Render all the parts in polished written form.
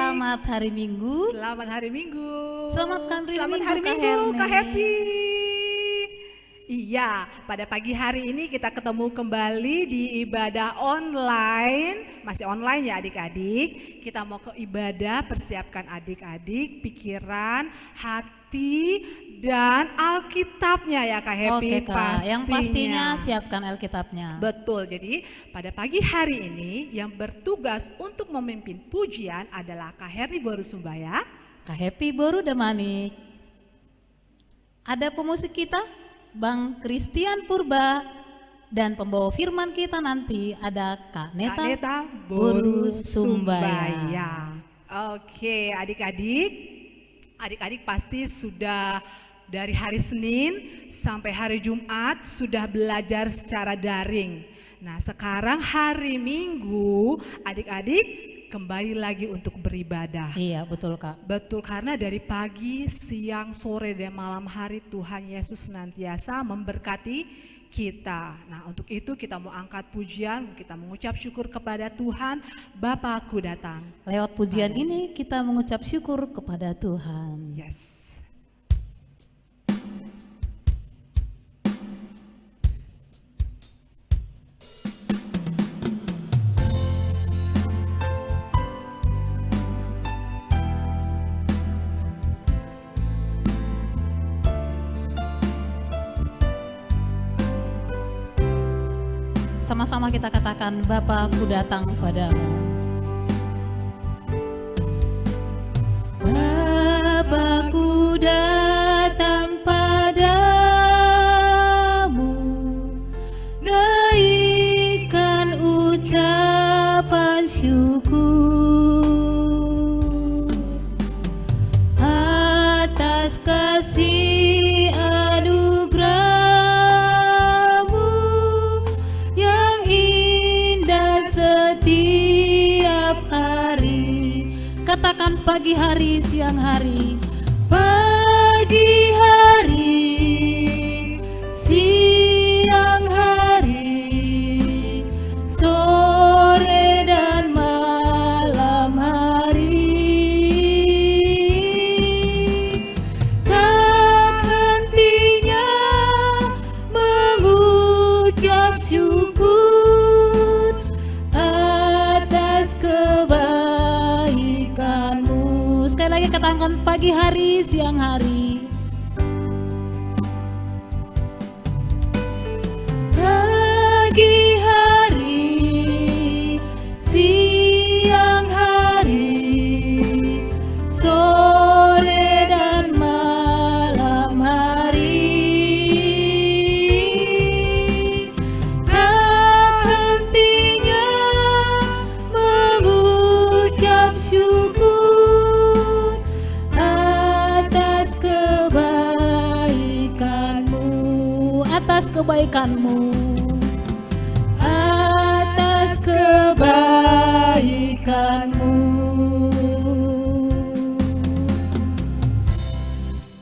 Selamat hari Minggu. Selamat hari Minggu. Selamat hari Minggu, Kak Herni. Happy. Iya, pada pagi hari ini kita ketemu kembali di ibadah online. Masih online ya adik-adik. Kita mau ke ibadah, persiapkan adik-adik, pikiran, hati, dan Alkitabnya ya Kak Happy. Oke Kak, yang pastinya siapkan Alkitabnya. Betul, jadi pada pagi hari ini yang bertugas untuk memimpin pujian adalah Kak Herni Boru Sumbaya. Kak Happy Boru Damanik. Ada pemusik kita, Bang Christian Purba, dan pembawa firman kita nanti ada Kak Neta Boru Sumbaya. Sumbaya. Oke, adik-adik pasti sudah dari hari Senin sampai hari Jumat sudah belajar secara daring. Nah, sekarang hari Minggu adik-adik kembali lagi untuk beribadah. Iya, betul Kak. Betul, karena dari pagi, siang, sore, dan malam hari Tuhan Yesus senantiasa memberkati kita. Nah, untuk itu kita mau angkat pujian, kita mengucap syukur kepada Tuhan, Bapakku datang. Lewat pujian ini kita mengucap syukur kepada Tuhan. Yes. Sama-sama kita katakan, Bapakku datang padamu. Bapakku datang padamu, naikkan ucapan syukur atas kasih anugerahmu yang indah setiap hari. Katakan pagi hari, siang hari, pagi hari, siang hari, sore dan malam hari. Tak hentinya mengucap syukur atas kebaikanmu. Sekali lagi katakan pagi hari, siang hari. Pagi hari, siang hari, sore dan malam hari. Tak hentinya mengucap syukur atas kebaikanmu, atas kebaikanmu, atas kebaikanmu.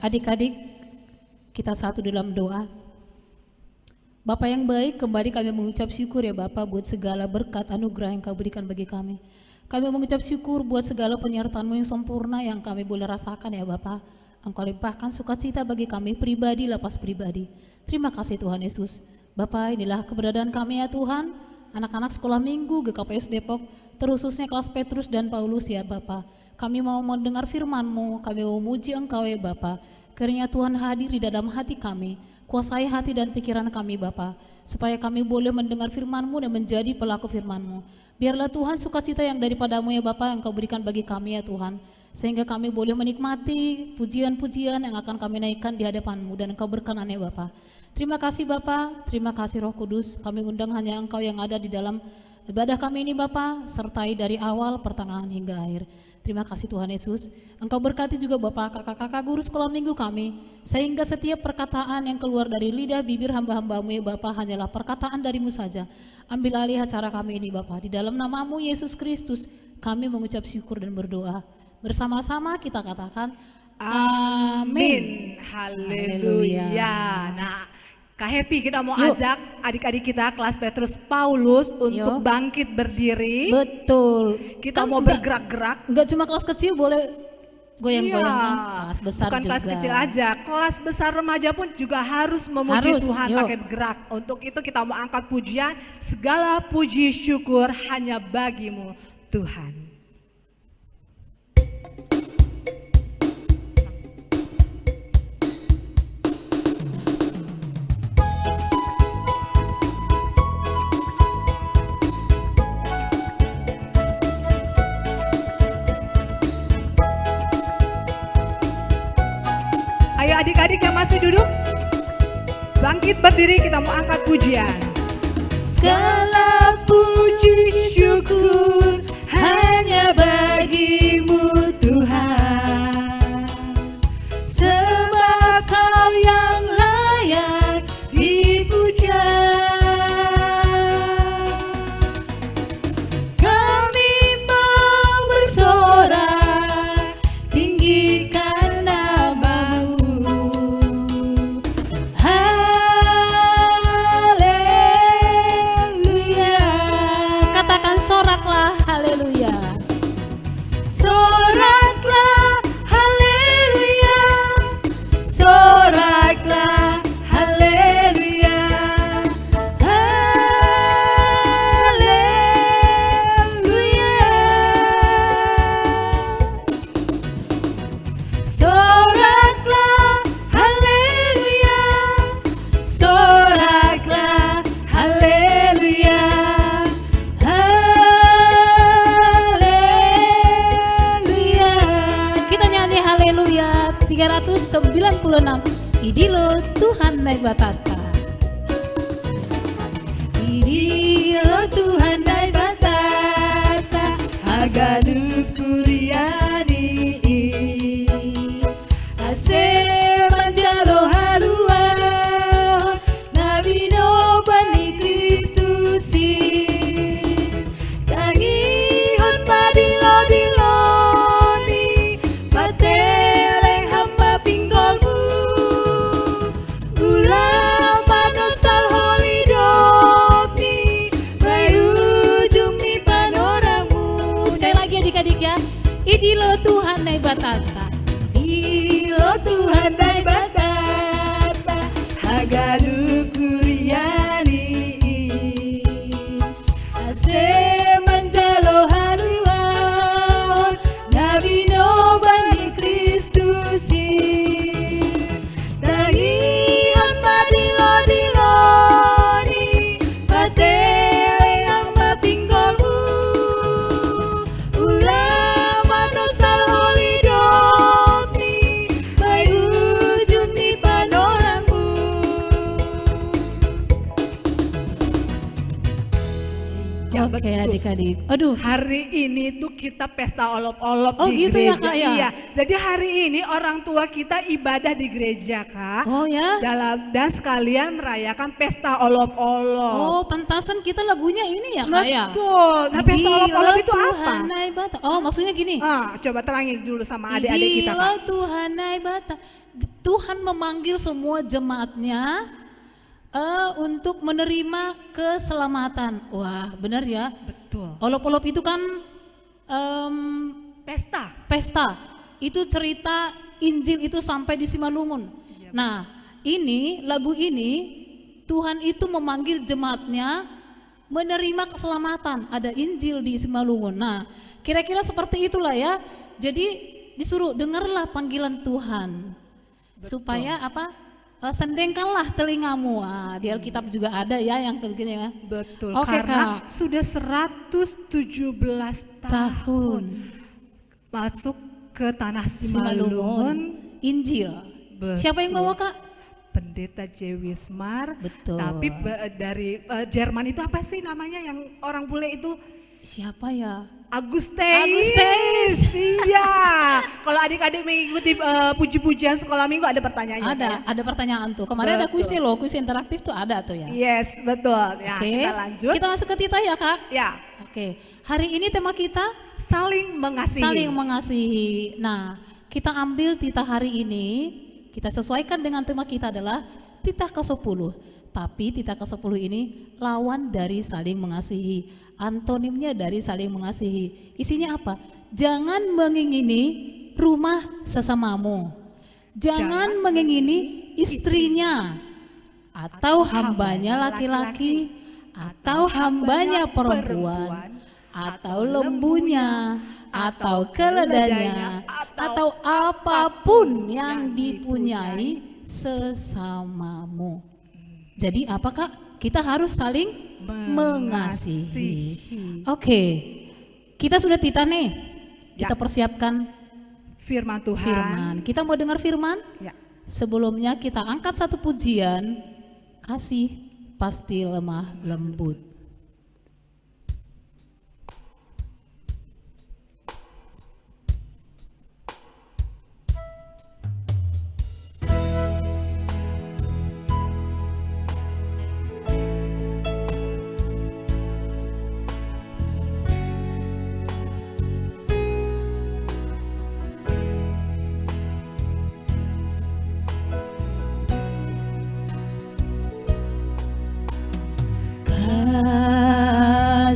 Adik-adik, kita satu dalam doa. Bapa yang baik, kembali kami mengucap syukur ya Bapa buat segala berkat anugerah yang Kau berikan bagi kami. Kami mengucap syukur buat segala penyertaan-Mu yang sempurna yang kami boleh rasakan ya Bapa. Engkau limpahkan sukacita bagi kami pribadi, lepas pribadi. Terima kasih Tuhan Yesus. Bapa, inilah keberadaan kami ya Tuhan. Anak-anak sekolah minggu GKPS Depok, terkhususnya kelas Petrus dan Paulus ya Bapa. Kami mau mendengar firman-Mu, kami mau memuji Engkau ya Bapa. Kiranya Tuhan hadir di dalam hati kami, kuasai hati dan pikiran kami Bapa, supaya kami boleh mendengar firman-Mu dan menjadi pelaku firman-Mu. Biarlah Tuhan sukacita yang daripada-Mu ya Bapa yang Kau berikan bagi kami ya Tuhan, sehingga kami boleh menikmati pujian-pujian yang akan kami naikkan di hadapan-Mu dan Engkau berkenan ya Bapa. Terima kasih Bapa, terima kasih Roh Kudus, kami undang hanya Engkau yang ada di dalam ibadah kami ini Bapa, sertai dari awal, pertengahan hingga akhir. Terima kasih Tuhan Yesus. Engkau berkati juga Bapak, kakak-kakak guru sekolah minggu kami, sehingga setiap perkataan yang keluar dari lidah bibir hamba-hambamu ya Bapak hanyalah perkataan darimu saja. Ambil alih acara kami ini Bapak, di dalam namamu Yesus Kristus kami mengucap syukur dan berdoa. Bersama-sama kita katakan Amin. Haleluya. Nah, Kak Happy, kita mau Yuk. ajak adik-adik kita kelas Petrus Paulus untuk Yuk. bangkit berdiri. Betul. Kita Kan mau bergerak-gerak. Enggak cuma kelas kecil boleh goyang-goyang kan, kelas besar bukan juga. kelas kecil aja, kelas besar remaja pun juga harus memuji Harus, Tuhan yuk. pakai bergerak. Untuk itu kita mau angkat pujian, segala puji syukur hanya bagimu Tuhan. Ayo adik-adik yang masih duduk, bangkit berdiri, kita mau angkat pujian. Segala puji syukur hanya bagimu Tuhan, sebab Kau yang layak dipuja. Kami mau bersorak, tinggikan namamu. Haleluya. Katakan soraklah haleluya. Soraklah haleluya. Soraklah haleluya. Haleluya. Soraklah haleluya. Soraklah haleluya. Haleluya. Kita nyanyi haleluya 396. Idilo Tuhan naik batata. Idilo Tuhan naik batata, haganu kuriani. Ase manjalo haluan, nabi no bani Kristusi. Tangihon madilo-diloni, pateleng hamba pinggolmu. Ulama nosal holidopni, bayujung ni panorangmu. Sekali lagi adik-adik ya. Idilo Tuhan naik batata. Idilo Tuhan naik batata, haganu kuriani. Ase manjalo haluan, nabi no bani Kristusi. Tangihan madilo-diloni, pateleng hamba pinggolmu. Ulama nosal holidopni, bayujung ni panorangmu. Ya, Oke betul. adik-adik. Aduh, Hari ini tuh kita pesta olop-olop Oh, di gitu ya, gereja. Kak, ya? Iya. Jadi hari ini orang tua kita ibadah di gereja, Kak. oh ya. Dan sekalian merayakan pesta olop-olop. Oh, pantasan kita lagunya ini ya Kak ya. Betul. Nah, pesta Idilo olop-olop itu apa? Tuhan naik bata. Oh, maksudnya gini. Coba terangin dulu sama adik-adik kita, Idilo Kak. Tuhan naik bata. Tuhan memanggil semua jemaatnya untuk menerima keselamatan. Wah, benar ya. Betul. Olop-olop itu kan Pesta. pesta. Itu cerita Injil itu sampai di Simalungun. Nah, ini lagu ini Tuhan itu memanggil jemaatnya menerima keselamatan. Ada Injil di Simalungun. Nah, kira-kira seperti itulah ya. Jadi disuruh dengarlah panggilan Tuhan. Supaya apa? Sendengkanlah telingamu. Di Alkitab juga ada ya yang kayak begini ya. Betul. Oke, Karena Kak. sudah 117 tahun masuk ke tanah Simalungun. Injil. Betul. Siapa yang bawa Kak? Pendeta J. Wismar. Betul. Tapi dari Jerman itu apa sih namanya yang orang bule itu? Siapa ya? Agustus. Agustus. Iya. Kalau adik-adik mengikuti puji-pujian sekolah minggu ada pertanyaannya. Ada pertanyaan tuh. Kemarin ada Betul. kuisnya loh, kuis interaktif tuh ada tuh ya. Yes, betul. Ya, Oke. kita lanjut. Kita masuk ke Tita ya Kak. Ya, Oke. Hari ini tema kita saling mengasihi. saling mengasihi. Nah, kita ambil Tita hari ini, kita sesuaikan dengan tema kita adalah titah ke-10. Tapi titah ke-10 ini lawan dari saling mengasihi. Antonimnya dari saling mengasihi. Isinya apa? Jangan mengingini rumah sesamamu. Jangan mengingini istrinya, atau hambanya laki-laki, atau hambanya perempuan, atau lembunya, atau keledainya, atau apapun yang dipunyai sesamamu. Jadi apakah kita harus saling mengasihi? Oke, kita sudah titah nih. Kita persiapkan Firman Tuhan. firman. Kita mau dengar firman? Ya. Sebelumnya kita angkat satu pujian. Kasih pasti lemah lembut.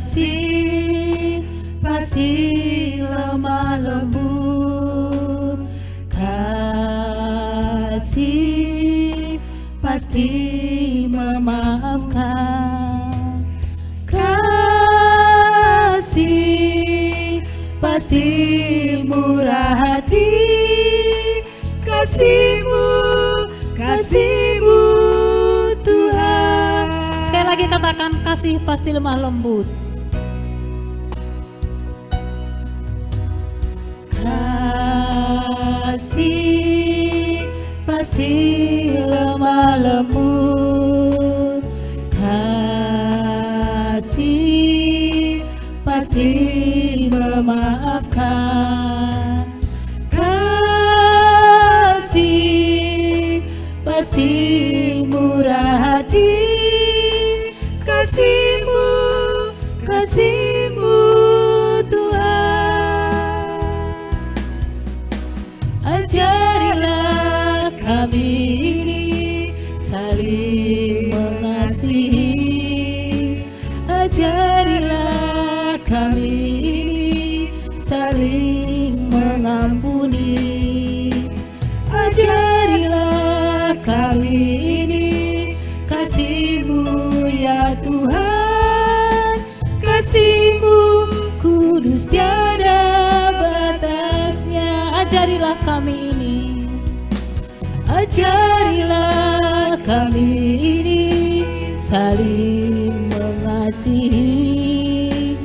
Kasih pasti lemah lembut, kasih pasti memaafkan, kasih pasti murah hati, kasih-Mu Tuhan. Sekali lagi katakan, kasih pasti lemah lembut. Kasih pasti lemah lembut, kasih pasti memaafkan, kasih pasti murah hati, kasih-Mu Tuhan. Ajarilah kami ini saling mengasihi, ajarilah kami ini saling mengampuni, ajarilah kami ini kasih-Mu ya Tuhan, kasih-Mu kudus tiada batasnya. Ajarilah kami ini, ajarilah kami ini saling mengasihi,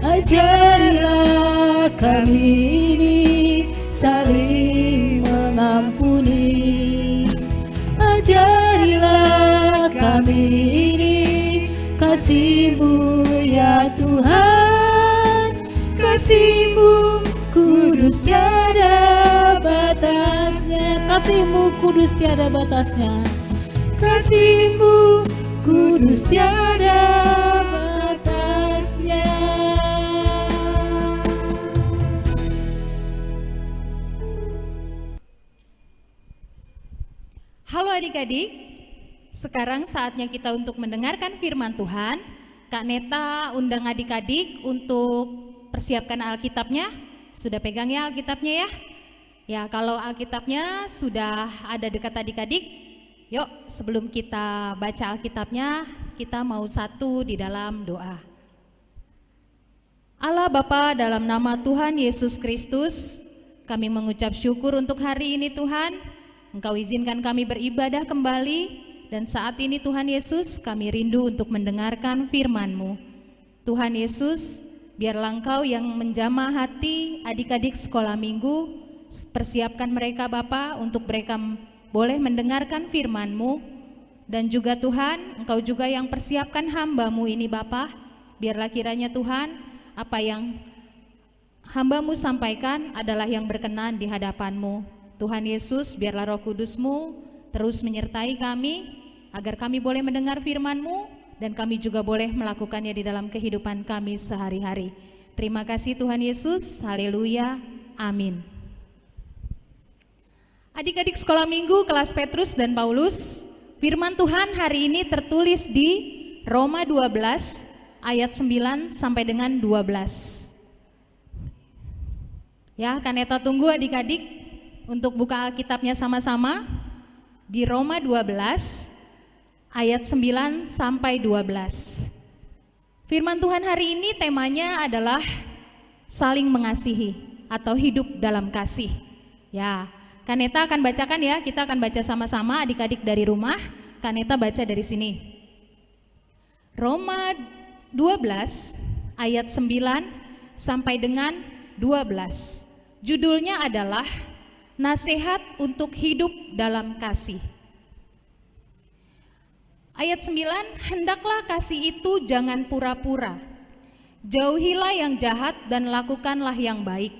ajarilah kami ini saling mengampuni, ajarilah kami ini kasih-Mu ya Tuhan, kasih-Mu kudus tiada batasnya, kasih-Mu kudus tiada batasnya, kasih-Mu kudus tiada batasnya. Halo adik-adik, sekarang saatnya kita untuk mendengarkan firman Tuhan. Kak Neta undang adik-adik untuk persiapkan Alkitabnya. Sudah pegang ya Alkitabnya ya? Ya, kalau Alkitabnya sudah ada dekat adik-adik, yuk sebelum kita baca Alkitabnya, kita mau satu di dalam doa. Allah Bapa, dalam nama Tuhan Yesus Kristus, kami mengucap syukur untuk hari ini Tuhan. Engkau izinkan kami beribadah kembali, dan saat ini Tuhan Yesus kami rindu untuk mendengarkan firman-Mu. Tuhan Yesus, biarlah Engkau yang menjamah hati adik-adik sekolah minggu, persiapkan mereka Bapa untuk mereka boleh mendengarkan firman-Mu. Dan juga Tuhan, Engkau juga yang persiapkan hamba-Mu ini Bapa, biarlah kiranya Tuhan, apa yang hamba-Mu sampaikan adalah yang berkenan di hadapan-Mu. Tuhan Yesus, biarlah Roh Kudus-Mu terus menyertai kami, agar kami boleh mendengar firman-Mu, dan kami juga boleh melakukannya di dalam kehidupan kami sehari-hari. Terima kasih Tuhan Yesus, haleluya, amin. Adik-adik sekolah minggu kelas Petrus dan Paulus, Firman Tuhan hari ini tertulis di Roma 12 ayat 9 sampai dengan 12. Ya, Kaneta tunggu adik-adik untuk buka Alkitabnya sama-sama di Roma 12 ayat 9 sampai 12. Firman Tuhan hari ini temanya adalah saling mengasihi atau hidup dalam kasih. Ya, Kaneta akan bacakan ya, kita akan baca sama-sama adik-adik dari rumah. Kaneta baca dari sini. Roma 12 ayat 9 sampai dengan 12. Judulnya adalah Nasihat untuk Hidup dalam Kasih. Ayat 9, hendaklah kasih itu jangan pura-pura. Jauhilah yang jahat dan lakukanlah yang baik.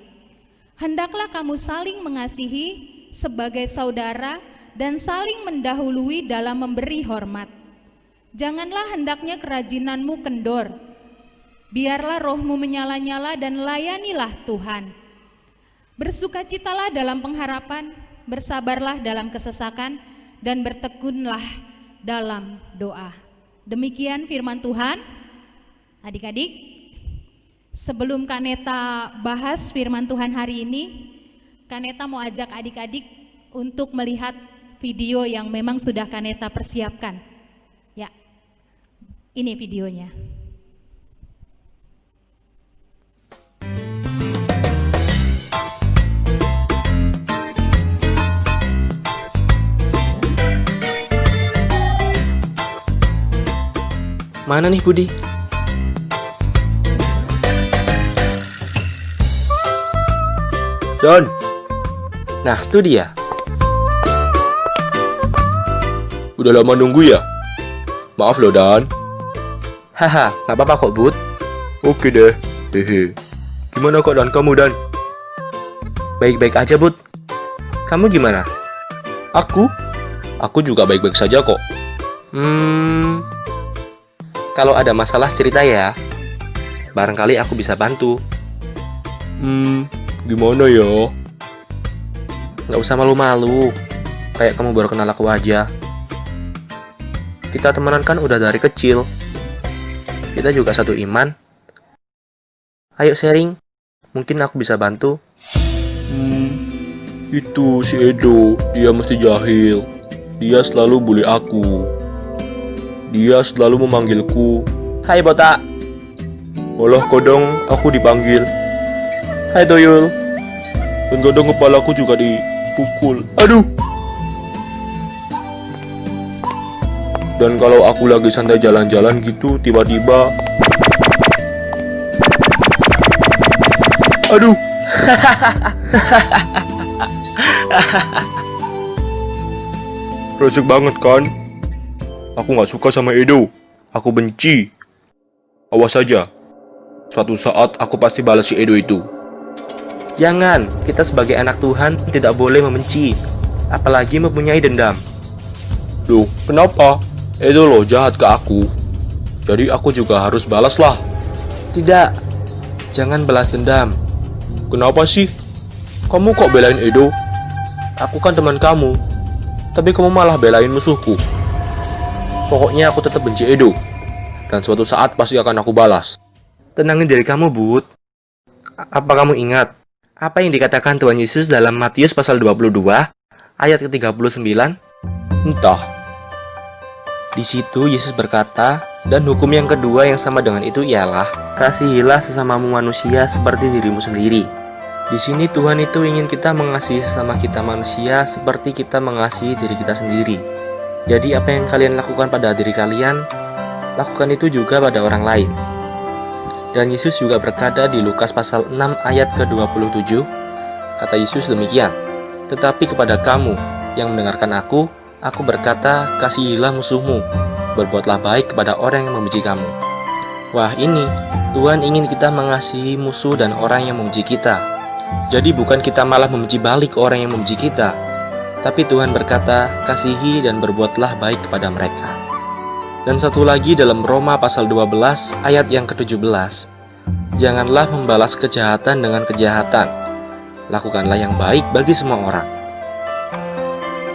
Hendaklah kamu saling mengasihi sebagai saudara dan saling mendahului dalam memberi hormat. Janganlah hendaknya kerajinanmu kendor. Biarlah rohmu menyala-nyala dan layanilah Tuhan. Bersukacitalah dalam pengharapan, bersabarlah dalam kesesakan, dan bertekunlah dalam doa. Demikian firman Tuhan. Adik-adik, sebelum Kaneta bahas firman Tuhan hari ini, Kaneta mau ajak adik-adik untuk melihat video yang memang sudah Kaneta persiapkan. Ya, ini videonya. Mana nih Budi? Don. Nah, itu dia. Udah lama nunggu ya? Maaf loh, Don. Haha, nggak apa-apa kok, Bud. Oke deh. Hehe. Gimana keadaan kamu, Dan? Baik-baik aja, Bud. Kamu gimana? Aku juga baik-baik saja kok. Kalau ada masalah cerita ya. Barangkali aku bisa bantu. Gimana ya? Nggak usah malu-malu. Kayak kamu baru kenal aku aja. Kita temenan kan udah dari kecil. Kita juga satu iman. Ayo sharing. Mungkin aku bisa bantu. Itu si Edo. Dia mesti jahil. Dia selalu bully aku. Dia selalu memanggilku, "Hai botak." Olah kodong aku dipanggil, "Hai Toyul." Dan kadang kepalaku juga dipukul. Aduh. Dan kalau aku lagi santai jalan-jalan gitu, tiba-tiba aduh. Resik banget kan? Aku gak suka sama Edo. Aku benci. Awas saja. Suatu saat aku pasti balas si Edo itu. Jangan, kita sebagai anak Tuhan tidak boleh membenci. Apalagi mempunyai dendam. Loh, kenapa? Edo loh jahat ke aku. Jadi aku juga harus balas lah. Tidak, jangan balas dendam. Kenapa sih? Kamu kok belain Edo? Aku kan teman kamu. Tapi kamu malah belain musuhku. Pokoknya aku tetap benci Edo. Dan suatu saat pasti akan aku balas. Tenangin diri kamu, Bud. Apa kamu ingat apa yang dikatakan Tuhan Yesus dalam Matius pasal 22 ayat ke-39? Entah. Di situ Yesus berkata, dan hukum yang kedua yang sama dengan itu ialah, kasihilah sesamamu manusia seperti dirimu sendiri. Di sini Tuhan itu ingin kita mengasihi sesama kita manusia seperti kita mengasihi diri kita sendiri. Jadi apa yang kalian lakukan pada diri kalian, lakukan itu juga pada orang lain. Dan Yesus juga berkata di Lukas pasal 6 ayat ke-27, kata Yesus demikian, tetapi kepada kamu yang mendengarkan aku berkata, kasihilah musuhmu, berbuatlah baik kepada orang yang membenci kamu. Wah ini, Tuhan ingin kita mengasihi musuh dan orang yang membenci kita. Jadi bukan kita malah membenci balik orang yang membenci kita, tapi Tuhan berkata, kasihi dan berbuatlah baik kepada mereka. Dan satu lagi dalam Roma pasal 12 ayat yang ke-17. Janganlah membalas kejahatan dengan kejahatan. Lakukanlah yang baik bagi semua orang.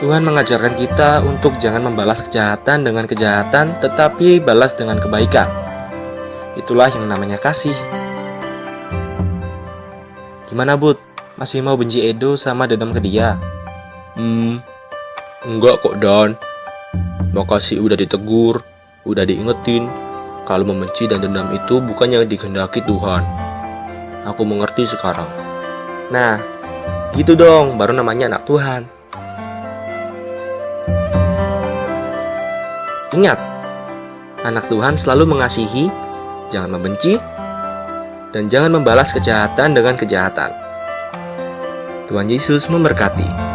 Tuhan mengajarkan kita untuk jangan membalas kejahatan dengan kejahatan, tetapi balas dengan kebaikan. Itulah yang namanya kasih. Gimana, Bud? Masih mau benci Edo sama dendam ke dia? Enggak kok, Dan. Makasih udah ditegur, udah diingetin. Kalau membenci dan dendam itu bukan yang dikehendaki Tuhan. Aku mengerti sekarang. Nah, gitu dong, baru namanya anak Tuhan. Ingat, anak Tuhan selalu mengasihi, jangan membenci, dan jangan membalas kejahatan dengan kejahatan. Tuhan Yesus memberkati.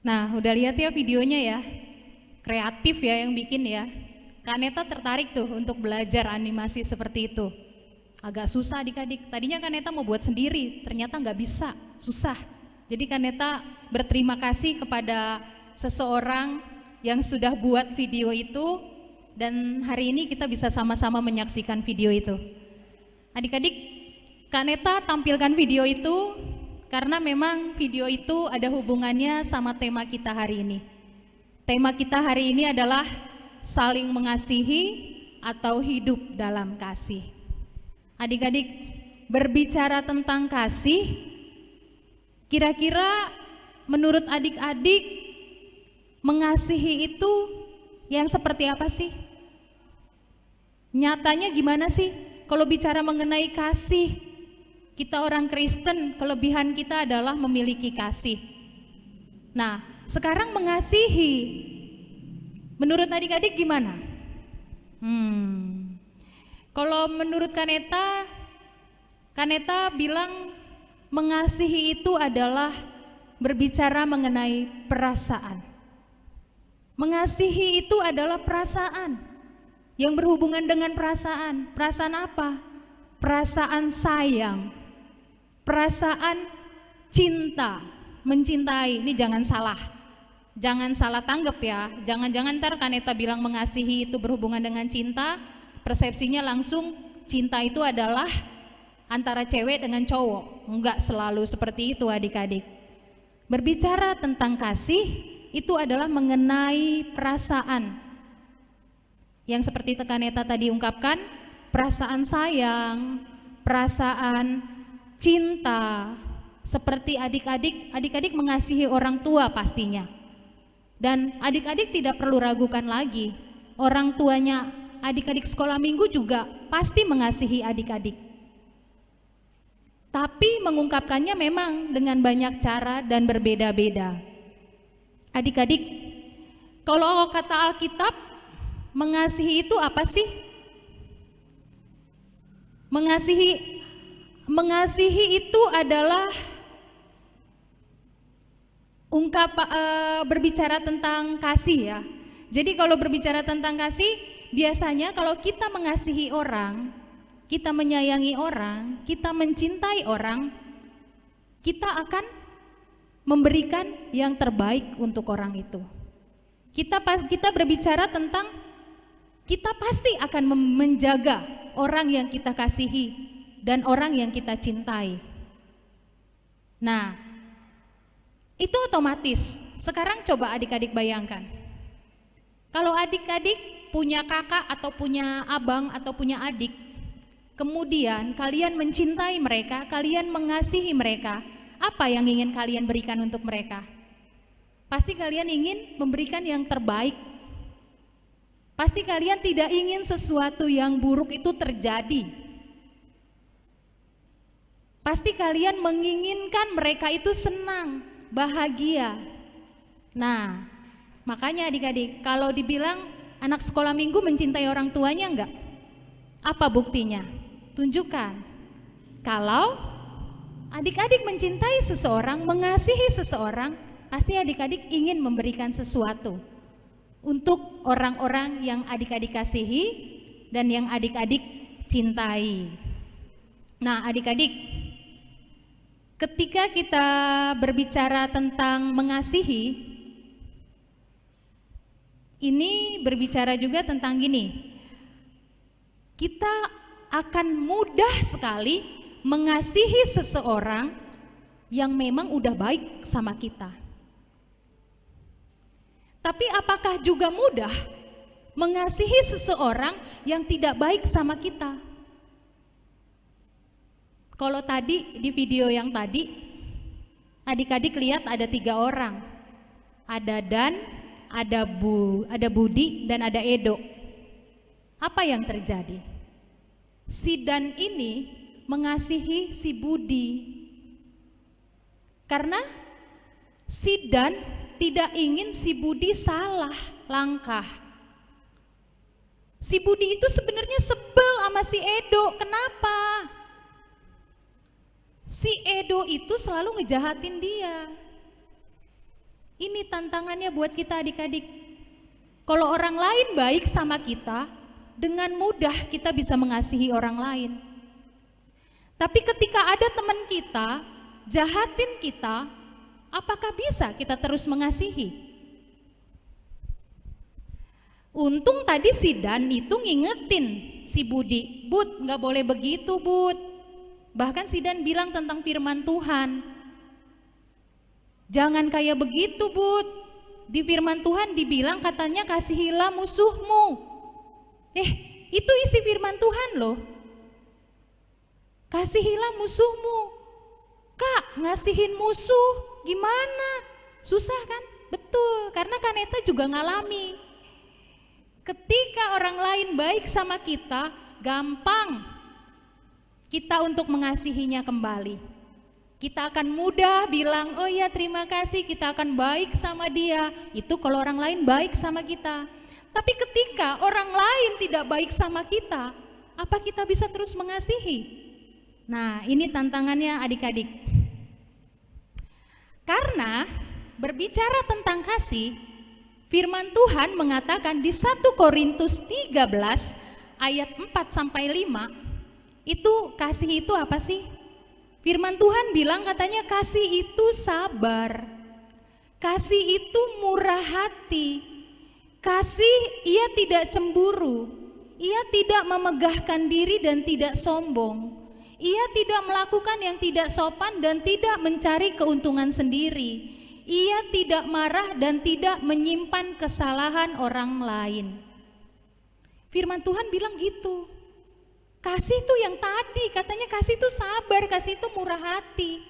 Nah, udah lihat ya videonya ya, kreatif ya yang bikin ya. Kak Neta tertarik tuh untuk belajar animasi seperti itu. Agak susah adik-adik, tadinya Kak Neta mau buat sendiri, ternyata nggak bisa, susah. Jadi Kak Neta berterima kasih kepada seseorang yang sudah buat video itu, dan hari ini kita bisa sama-sama menyaksikan video itu. Adik-adik, Kak Neta tampilkan video itu karena memang video itu ada hubungannya sama tema kita hari ini. Tema kita hari ini adalah saling mengasihi atau hidup dalam kasih. Adik-adik, berbicara tentang kasih, kira-kira menurut adik-adik mengasihi itu yang seperti apa sih? Nyatanya gimana sih kalau bicara mengenai kasih? Kita orang Kristen, kelebihan kita adalah memiliki kasih. Nah, sekarang mengasihi, menurut adik-adik gimana? Kalau menurut Kaneta bilang mengasihi itu adalah berbicara mengenai perasaan. Mengasihi itu adalah perasaan yang berhubungan dengan perasaan. Perasaan apa? Perasaan sayang. Perasaan cinta, mencintai. Ini jangan salah tanggap ya. Jangan-jangan ntar Kaneta bilang mengasihi itu berhubungan dengan cinta, persepsinya langsung cinta itu adalah antara cewek dengan cowok. Enggak selalu seperti itu adik-adik. Berbicara tentang kasih itu adalah mengenai perasaan. Yang seperti Kaneta tadi ungkapkan, perasaan sayang, perasaan cinta, seperti adik-adik mengasihi orang tua pastinya. Dan adik-adik tidak perlu ragukan lagi, orang tuanya adik-adik sekolah minggu juga pasti mengasihi adik-adik. Tapi mengungkapkannya memang dengan banyak cara dan berbeda-beda. Adik-adik, kalau kata Alkitab, mengasihi itu apa sih? Mengasihi itu adalah berbicara tentang kasih ya. Jadi kalau berbicara tentang kasih, biasanya kalau kita mengasihi orang, kita menyayangi orang, kita mencintai orang, kita akan memberikan yang terbaik untuk orang itu. Kita berbicara tentang kita pasti akan menjaga orang yang kita kasihi dan orang yang kita cintai. Nah, itu otomatis. Sekarang coba adik-adik bayangkan. Kalau adik-adik punya kakak atau punya abang atau punya adik, kemudian kalian mencintai mereka, kalian mengasihi mereka, apa yang ingin kalian berikan untuk mereka? Pasti kalian ingin memberikan yang terbaik. Pasti kalian tidak ingin sesuatu yang buruk itu terjadi. Pasti kalian menginginkan mereka itu senang, bahagia. Nah, makanya adik-adik, kalau dibilang anak sekolah minggu mencintai orang tuanya enggak? Apa buktinya? Tunjukkan. Kalau adik-adik mencintai seseorang, mengasihi seseorang, pasti adik-adik ingin memberikan sesuatu untuk orang-orang yang adik-adik kasihi dan yang adik-adik cintai. Nah, adik-adik, ketika kita berbicara tentang mengasihi, ini berbicara juga tentang gini, kita akan mudah sekali mengasihi seseorang yang memang udah baik sama kita. Tapi apakah juga mudah mengasihi seseorang yang tidak baik sama kita? Kalau tadi di video yang tadi, adik-adik lihat ada 3 orang. Ada Dan, ada Budi, dan ada Edo. Apa yang terjadi? Si Dan ini mengasihi si Budi. Karena si Dan tidak ingin si Budi salah langkah. Si Budi itu sebenarnya sebel sama si Edo. Kenapa? Si Edo itu selalu ngejahatin dia. Ini tantangannya buat kita adik-adik. Kalau orang lain baik sama kita, dengan mudah kita bisa mengasihi orang lain. Tapi ketika ada teman kita jahatin kita, apakah bisa kita terus mengasihi? Untung tadi si Dan itu ngingetin si Budi, Bud, gak boleh begitu Bud. Bahkan si Dan bilang tentang firman Tuhan, jangan kayak begitu Bud. Di firman Tuhan dibilang katanya kasihilah musuhmu. Itu isi firman Tuhan loh. Kasihilah musuhmu. Kak, ngasihin musuh gimana? Susah kan? Betul, karena Kaneta juga ngalami. Ketika orang lain baik sama kita, gampang kita untuk mengasihinya kembali. Kita akan mudah bilang, oh ya terima kasih, kita akan baik sama dia. Itu kalau orang lain baik sama kita. Tapi ketika orang lain tidak baik sama kita, apa kita bisa terus mengasihi? Nah, ini tantangannya adik-adik. Karena berbicara tentang kasih, firman Tuhan mengatakan di 1 Korintus 13 ayat 4 sampai 5, itu kasih itu apa sih? Firman Tuhan bilang katanya kasih itu sabar. Kasih itu murah hati. Kasih ia tidak cemburu. Ia tidak memegahkan diri dan tidak sombong. Ia tidak melakukan yang tidak sopan dan tidak mencari keuntungan sendiri. Ia tidak marah dan tidak menyimpan kesalahan orang lain. Firman Tuhan bilang gitu. Kasih itu yang tadi, katanya kasih itu sabar, kasih itu murah hati.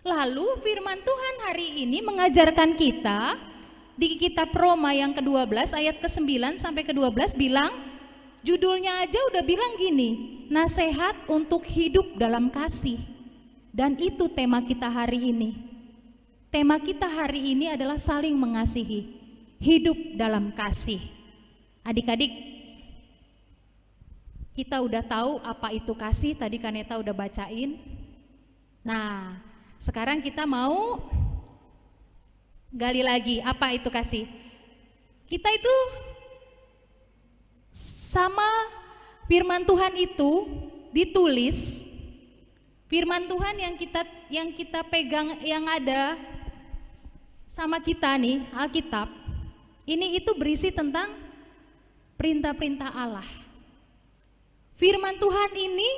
Lalu firman Tuhan hari ini mengajarkan kita di kitab Roma yang ke-12 ayat ke-9 sampai ke-12 bilang, judulnya aja udah bilang gini, nasihat untuk hidup dalam kasih. Dan itu tema kita hari ini. Tema kita hari ini adalah saling mengasihi, hidup dalam kasih. Adik-adik, kita udah tahu apa itu kasih, tadi Kaneta udah bacain. Nah, sekarang kita mau gali lagi, apa itu kasih? Kita itu sama firman Tuhan itu ditulis, firman Tuhan yang kita pegang, yang ada sama kita nih, Alkitab, ini itu berisi tentang perintah-perintah Allah. Firman Tuhan ini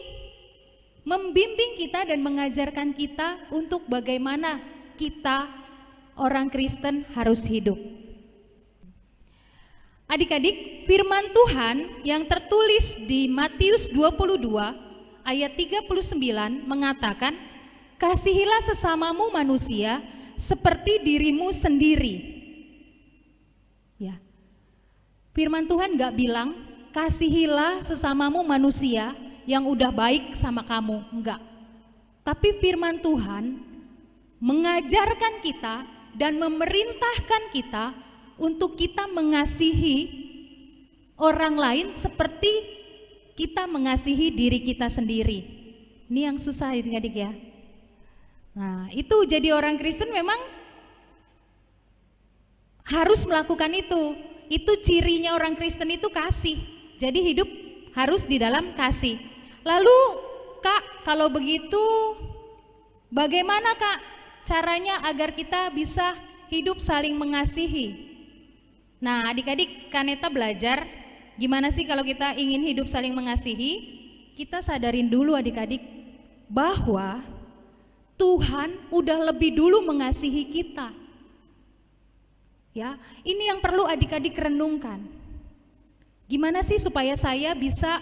membimbing kita dan mengajarkan kita untuk bagaimana kita orang Kristen harus hidup. Adik-adik, firman Tuhan yang tertulis di Matius 22 ayat 39 mengatakan, kasihilah sesamamu manusia seperti dirimu sendiri. Ya. Firman Tuhan gak bilang kasihilah sesamamu manusia yang udah baik sama kamu, enggak. Tapi firman Tuhan mengajarkan kita dan memerintahkan kita untuk kita mengasihi orang lain seperti kita mengasihi diri kita sendiri. Ini yang susah adik-adik ya. Nah, itu jadi orang Kristen memang harus melakukan itu. Itu cirinya orang Kristen itu kasih. Jadi hidup harus di dalam kasih. Lalu Kak, kalau begitu bagaimana Kak caranya agar kita bisa hidup saling mengasihi? Nah, adik-adik Kaneta belajar gimana sih kalau kita ingin hidup saling mengasihi? Kita sadarin dulu adik-adik bahwa Tuhan udah lebih dulu mengasihi kita. Ya, ini yang perlu adik-adik renungkan. Gimana sih supaya saya bisa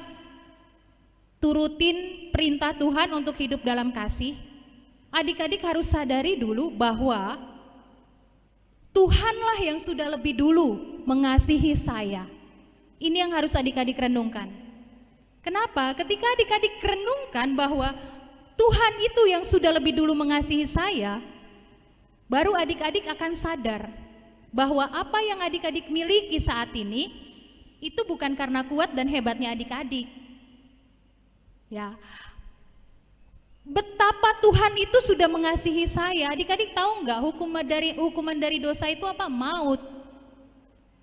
turutin perintah Tuhan untuk hidup dalam kasih? Adik-adik harus sadari dulu bahwa Tuhanlah yang sudah lebih dulu mengasihi saya. Ini yang harus adik-adik renungkan. Kenapa? Ketika adik-adik renungkan bahwa Tuhan itu yang sudah lebih dulu mengasihi saya, baru adik-adik akan sadar bahwa apa yang adik-adik miliki saat ini itu bukan karena kuat dan hebatnya adik-adik. Ya. Betapa Tuhan itu sudah mengasihi saya. Adik-adik tahu nggak hukuman dari dosa itu apa? Maut.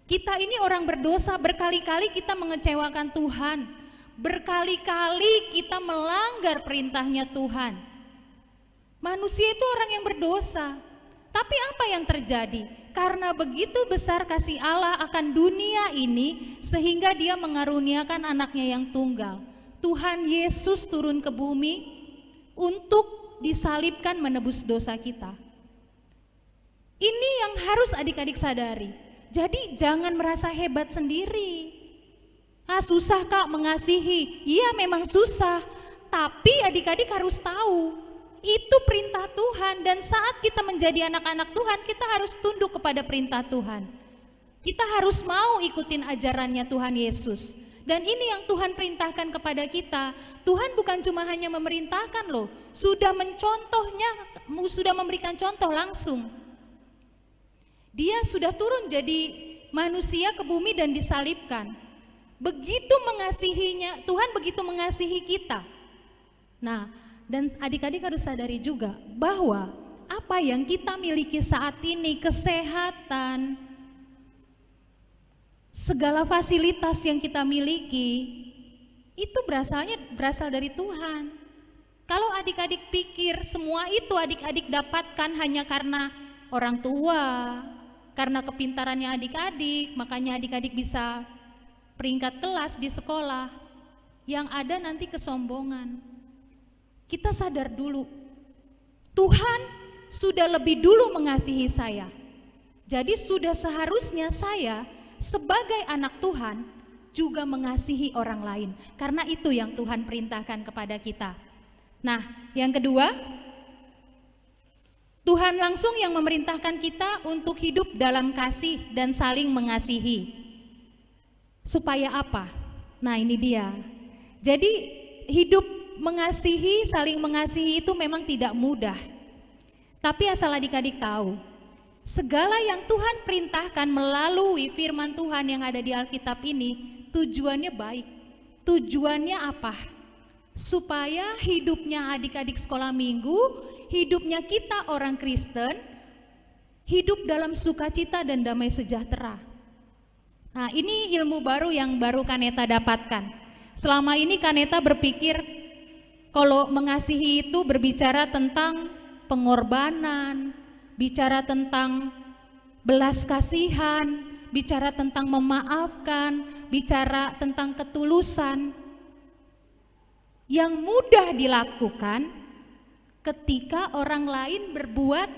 Kita ini orang berdosa, berkali-kali kita mengecewakan Tuhan. Berkali-kali kita melanggar perintahnya Tuhan. Manusia itu orang yang berdosa. Tapi apa yang terjadi? Karena begitu besar kasih Allah akan dunia ini sehingga Dia mengaruniakan anaknya yang tunggal. Tuhan Yesus turun ke bumi untuk disalibkan menebus dosa kita. Ini yang harus adik-adik sadari. Jadi jangan merasa hebat sendiri. Susah Kak mengasihi. Iya memang susah. Tapi adik-adik harus tahu itu perintah Tuhan, dan saat kita menjadi anak-anak Tuhan, kita harus tunduk kepada perintah Tuhan. Kita harus mau ikutin ajarannya Tuhan Yesus. Dan ini yang Tuhan perintahkan kepada kita. Tuhan bukan cuma hanya memerintahkan loh, sudah mencontohnya, sudah memberikan contoh langsung. Dia sudah turun jadi manusia ke bumi dan disalibkan. Begitu mengasihinya, Tuhan begitu mengasihi kita. Nah, dan adik-adik harus sadari juga bahwa apa yang kita miliki saat ini, kesehatan, segala fasilitas yang kita miliki, itu berasal dari Tuhan. Kalau adik-adik pikir semua itu adik-adik dapatkan hanya karena orang tua, karena kepintarannya adik-adik, makanya adik-adik bisa peringkat kelas di sekolah, yang ada nanti kesombongan. Kita sadar dulu, Tuhan sudah lebih dulu mengasihi saya. Jadi sudah seharusnya saya sebagai anak Tuhan juga mengasihi orang lain. Karena itu yang Tuhan perintahkan kepada kita. Nah, yang kedua, Tuhan langsung yang memerintahkan kita untuk hidup dalam kasih dan saling mengasihi. Supaya apa? Nah, ini dia. Jadi hidup mengasihi, saling mengasihi itu memang tidak mudah. Tapi asal adik-adik tahu, segala yang Tuhan perintahkan melalui firman Tuhan yang ada di Alkitab ini, tujuannya baik. Tujuannya apa? Supaya hidupnya adik-adik sekolah minggu, hidupnya kita orang Kristen, hidup dalam sukacita dan damai sejahtera. Nah, ini ilmu baru yang baru Kaneta dapatkan. Selama ini Kaneta berpikir kalau mengasihi itu berbicara tentang pengorbanan, bicara tentang belas kasihan, bicara tentang memaafkan, bicara tentang ketulusan yang mudah dilakukan ketika orang lain berbuat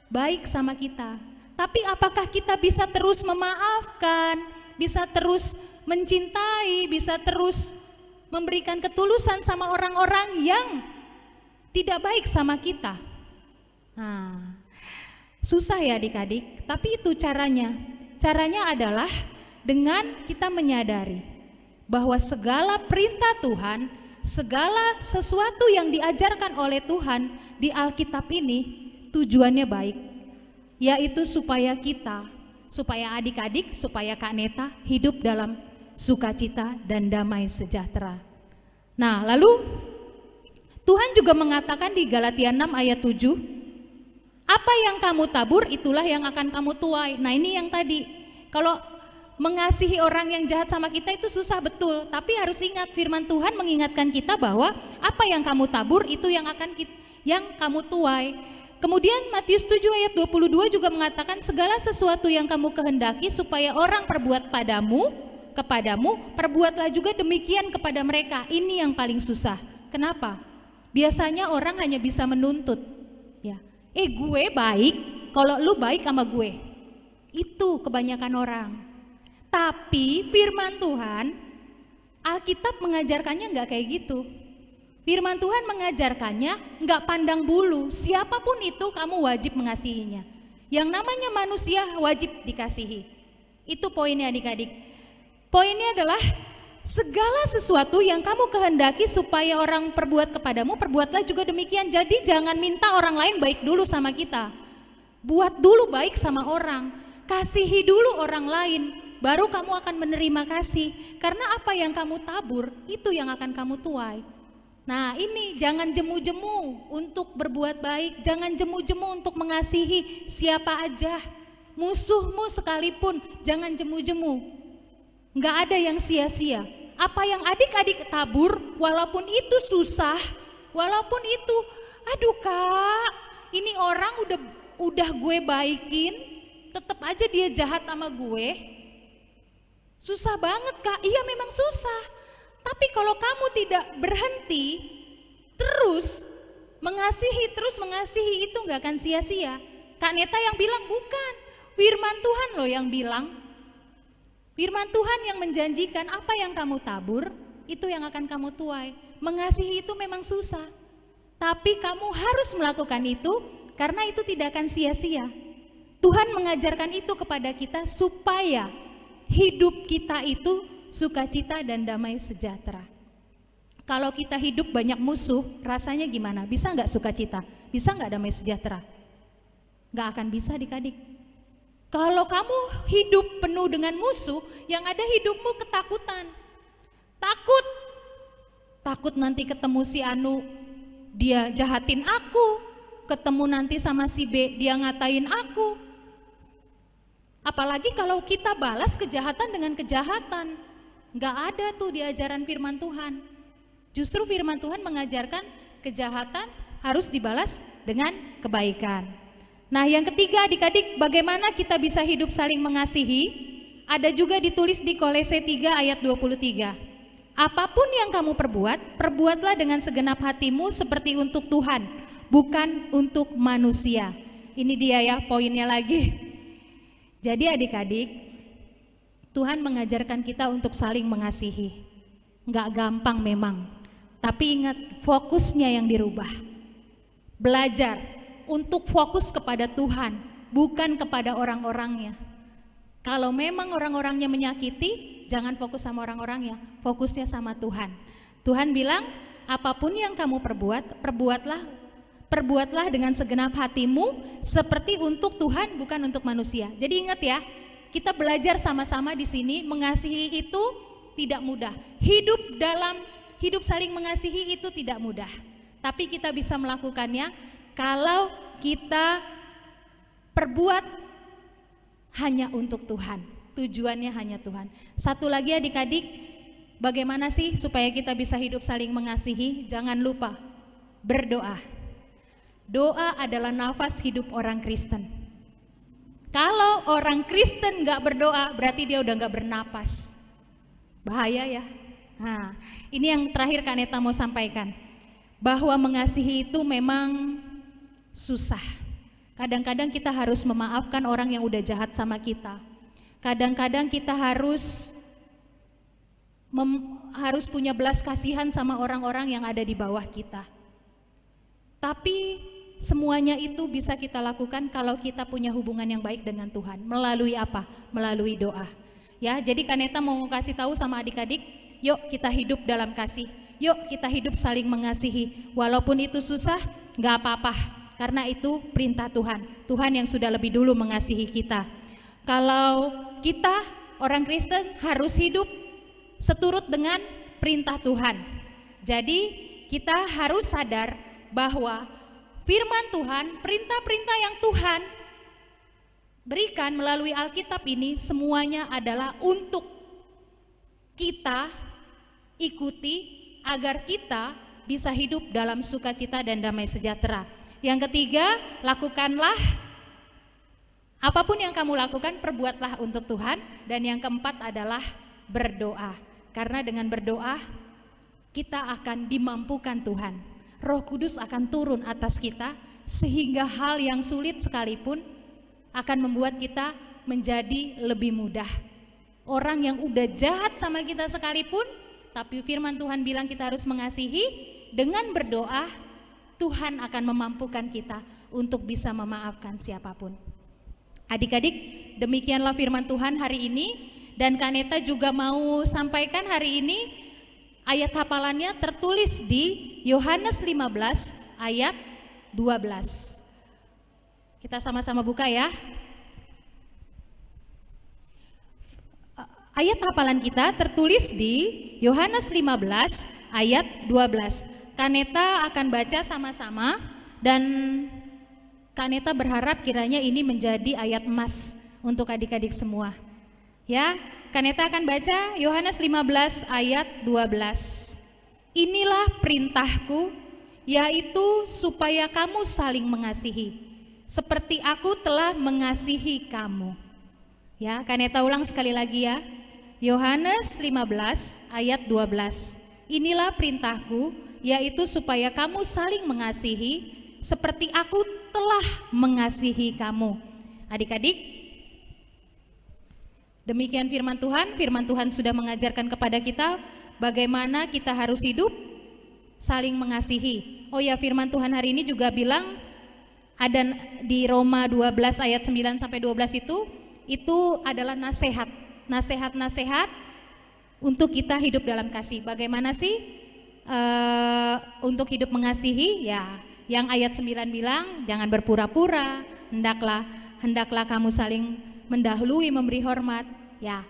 baik sama kita. Tapi apakah kita bisa terus memaafkan, bisa terus mencintai, bisa terus memberikan ketulusan sama orang-orang yang tidak baik sama kita? Nah, susah ya adik-adik, tapi itu caranya. Caranya adalah dengan kita menyadari bahwa segala perintah Tuhan, segala sesuatu yang diajarkan oleh Tuhan di Alkitab ini tujuannya baik, yaitu supaya kita, supaya adik-adik, supaya Kak Neta hidup dalam sukacita dan damai sejahtera. Nah, lalu Tuhan juga mengatakan di Galatia 6 ayat 7, apa yang kamu tabur itulah yang akan kamu tuai. Nah ini yang tadi, kalau mengasihi orang yang jahat sama kita itu susah betul, tapi harus ingat firman Tuhan mengingatkan kita bahwa apa yang kamu tabur itu yang kamu tuai. Kemudian Matius 7 ayat 22 juga mengatakan segala sesuatu yang kamu kehendaki supaya orang perbuat kepadamu, perbuatlah juga demikian kepada mereka. Ini yang paling susah. Kenapa? Biasanya orang hanya bisa menuntut, ya. Gue baik, kalau lu baik sama gue. Itu kebanyakan orang. Tapi firman Tuhan, Alkitab mengajarkannya nggak kayak gitu. Firman Tuhan mengajarkannya nggak pandang bulu, siapapun itu kamu wajib mengasihinya. Yang namanya manusia wajib dikasihi. Itu poinnya adik-adik. Poinnya adalah segala sesuatu yang kamu kehendaki supaya orang perbuat kepadamu, perbuatlah juga demikian. Jadi jangan minta orang lain baik dulu sama kita. Buat dulu baik sama orang, kasihi dulu orang lain, baru kamu akan menerima kasih. Karena apa yang kamu tabur, itu yang akan kamu tuai. Nah ini jangan jemu-jemu untuk berbuat baik, jangan jemu-jemu untuk mengasihi siapa aja. Musuhmu sekalipun, jangan jemu-jemu. Nggak ada yang sia-sia. Apa yang adik-adik tabur, walaupun itu susah, walaupun itu, aduh kak, ini orang udah gue baikin, tetap aja dia jahat sama gue. Susah banget kak, iya memang susah. Tapi kalau kamu tidak berhenti, terus mengasihi itu nggak akan sia-sia. Kak Neta yang bilang bukan, firman Tuhan loh yang bilang. Firman Tuhan yang menjanjikan apa yang kamu tabur, itu yang akan kamu tuai. Mengasihi itu memang susah, tapi kamu harus melakukan itu karena itu tidak akan sia-sia. Tuhan mengajarkan itu kepada kita supaya hidup kita itu sukacita dan damai sejahtera. Kalau kita hidup banyak musuh, rasanya gimana? Bisa nggak sukacita? Bisa nggak damai sejahtera? Nggak akan bisa adik-adik. Kalau kamu hidup penuh dengan musuh, yang ada hidupmu ketakutan. Takut nanti ketemu si Anu, dia jahatin aku. Ketemu nanti sama si B, dia ngatain aku. Apalagi kalau kita balas kejahatan dengan kejahatan. Nggak ada tuh di ajaran firman Tuhan. Justru firman Tuhan mengajarkan kejahatan harus dibalas dengan kebaikan. Nah yang ketiga adik-adik, bagaimana kita bisa hidup saling mengasihi? Ada juga ditulis di Kolose 3 ayat 23. Apapun yang kamu perbuat, perbuatlah dengan segenap hatimu seperti untuk Tuhan, bukan untuk manusia. Ini dia ya poinnya lagi. Jadi adik-adik, Tuhan mengajarkan kita untuk saling mengasihi. Nggak gampang memang, tapi ingat fokusnya yang dirubah. Belajar untuk fokus kepada Tuhan, bukan kepada orang-orangnya. Kalau memang orang-orangnya menyakiti, jangan fokus sama orang-orangnya, fokusnya sama Tuhan. Tuhan bilang, apapun yang kamu perbuat, perbuatlah dengan segenap hatimu seperti untuk Tuhan, bukan untuk manusia. Jadi ingat ya, kita belajar sama-sama di sini, mengasihi itu tidak mudah. Hidup saling mengasihi itu tidak mudah. Tapi kita bisa melakukannya kalau kita perbuat hanya untuk Tuhan, tujuannya hanya Tuhan. Satu lagi adik-adik, bagaimana sih supaya kita bisa hidup saling mengasihi? Jangan lupa berdoa. Doa adalah nafas hidup orang Kristen. Kalau orang Kristen gak berdoa, berarti dia udah gak bernapas. Bahaya ya. Nah, ini yang terakhir Kak Neta mau sampaikan. Bahwa mengasihi itu memang susah. Kadang-kadang kita harus memaafkan orang yang udah jahat sama kita. Kadang-kadang kita harus punya belas kasihan sama orang-orang yang ada di bawah kita. Tapi semuanya itu bisa kita lakukan kalau kita punya hubungan yang baik dengan Tuhan. Melalui apa? Melalui doa. Ya, jadi Kaneta mau kasih tahu sama adik-adik, yuk kita hidup dalam kasih. Yuk kita hidup saling mengasihi. Walaupun itu susah, gak apa-apa. Karena itu perintah Tuhan. Tuhan yang sudah lebih dulu mengasihi kita. Kalau kita orang Kristen harus hidup seturut dengan perintah Tuhan. Jadi kita harus sadar bahwa firman Tuhan, perintah-perintah yang Tuhan berikan melalui Alkitab ini semuanya adalah untuk kita ikuti agar kita bisa hidup dalam sukacita dan damai sejahtera. Yang ketiga, lakukanlah apapun yang kamu lakukan, perbuatlah untuk Tuhan. Dan yang keempat adalah berdoa. Karena dengan berdoa kita akan dimampukan Tuhan. Roh Kudus akan turun atas kita sehingga hal yang sulit sekalipun akan membuat kita menjadi lebih mudah. Orang yang udah jahat sama kita sekalipun, tapi firman Tuhan bilang kita harus mengasihi, dengan berdoa Tuhan akan memampukan kita untuk bisa memaafkan siapapun. Adik-adik, demikianlah firman Tuhan hari ini, dan Kaneta juga mau sampaikan hari ini ayat hafalannya tertulis di Yohanes 15 ayat 12. Kita sama-sama buka ya. Ayat hafalan kita tertulis di Yohanes 15 ayat 12. Kaneta akan baca sama-sama dan Kaneta berharap kiranya ini menjadi ayat emas untuk adik-adik semua. Ya, Kaneta akan baca Yohanes 15 ayat 12. Inilah perintahku, yaitu supaya kamu saling mengasihi, seperti aku telah mengasihi kamu. Ya, Kaneta ulang sekali lagi ya. Yohanes 15 ayat 12. Inilah perintahku, yaitu supaya kamu saling mengasihi, seperti aku telah mengasihi kamu. Adik-adik, demikian firman Tuhan sudah mengajarkan kepada kita bagaimana kita harus hidup saling mengasihi. Oh ya, firman Tuhan hari ini juga bilang ada di Roma 12 ayat 9 sampai 12 itu adalah nasihat untuk kita hidup dalam kasih. Bagaimana sih untuk hidup mengasihi? Ya, yang ayat 9 bilang jangan berpura-pura, hendaklah kamu saling mendahului, memberi hormat. Ya,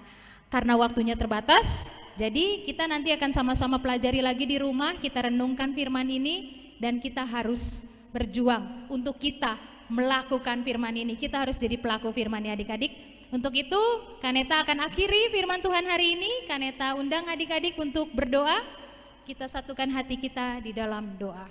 karena waktunya terbatas, jadi kita nanti akan sama-sama pelajari lagi di rumah, kita renungkan firman ini dan kita harus berjuang untuk kita melakukan firman ini. Kita harus jadi pelaku firman ya adik-adik. Untuk itu Kaneta akan akhiri firman Tuhan hari ini. Kaneta undang adik-adik untuk berdoa. Kita satukan hati kita di dalam doa.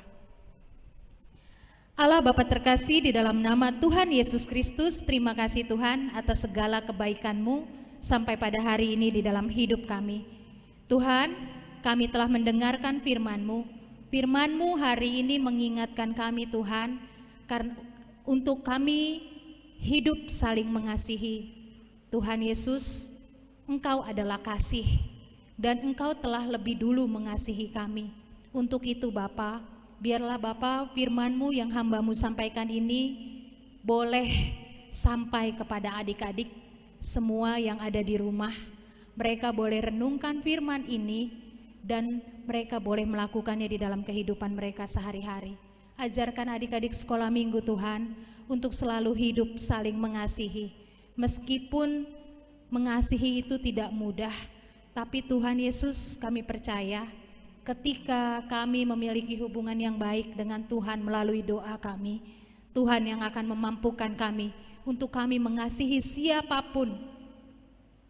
Allah Bapa terkasih, di dalam nama Tuhan Yesus Kristus, terima kasih Tuhan atas segala kebaikan-Mu sampai pada hari ini di dalam hidup kami. Tuhan, kami telah mendengarkan firman-Mu. Firman-Mu hari ini mengingatkan kami Tuhan, karena untuk kami hidup saling mengasihi. Tuhan Yesus, Engkau adalah kasih dan Engkau telah lebih dulu mengasihi kami. Untuk itu Bapa, biarlah Bapa firman-Mu yang hamba-Mu sampaikan ini boleh sampai kepada adik-adik semua yang ada di rumah. Mereka boleh renungkan firman ini dan mereka boleh melakukannya di dalam kehidupan mereka sehari-hari. Ajarkan adik-adik sekolah minggu Tuhan untuk selalu hidup saling mengasihi. Meskipun mengasihi itu tidak mudah, tapi Tuhan Yesus, kami percaya ketika kami memiliki hubungan yang baik dengan Tuhan melalui doa kami, Tuhan yang akan memampukan kami untuk kami mengasihi siapapun,